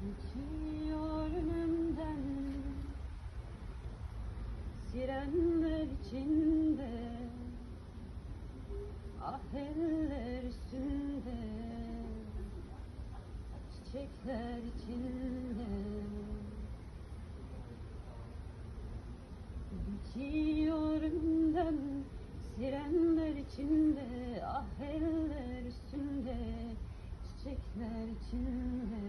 Geçiyor önümden sirenler içinde, ah eller üstünde, çiçekler içinde. Geçiyor önümden sirenler içinde, ah eller üstünde, çiçekler içinde.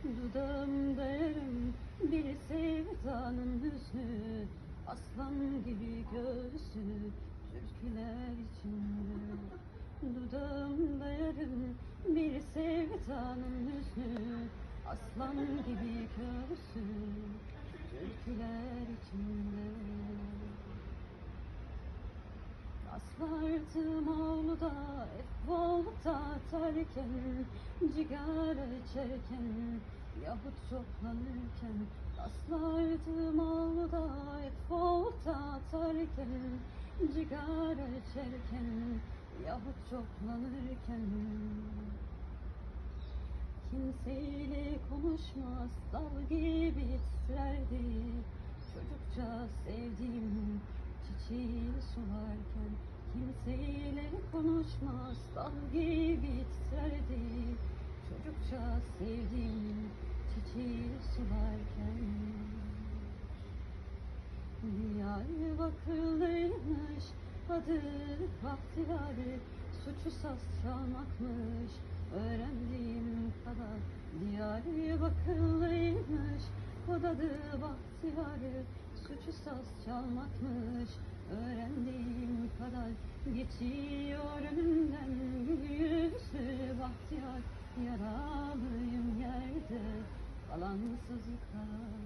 Dudağımda yarım bir sevdanın hüznü, aslan gibi göğsü türküler içinde. Dudağımda yarım bir sevdanın hüznü, aslan gibi göğsü türküler içinde. Aslardım avluda volta atarken, cigara içerken, yahut çoklanırken. Aslardım avluda volta atarken, cigara içerken, yahut çoklanırken. Kimseyle konuşmaz, dal gibi titrerdi çocukça sevdiğim çiçeği sularken. Kimseyle konuşmaz, dal gibi titrerdi çocukça sevdiğim çiçeği sularken. Diyarbakırlıymış, adı Bahtiyar, suçu saz çalmakmış öğrendiğim kadar. Diyarbakırlıymış, adı Bahtiyar, suçu saz çalmakmış öğrendiğim kadar. Geçiyor önümden gül yüzlü Bahtiyar, yaralıyım yerde kalan sızıklar.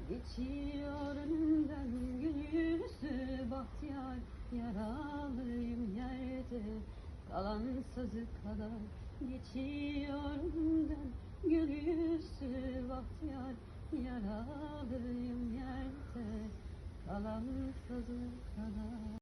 Geçiyor önümden gül yüzlü Bahtiyar, yaralıyım yerde kalan sazı kadar. Geçiyor önümden gül yüzlü Bahtiyar, yaralıyım yerde kalan sazı kadar.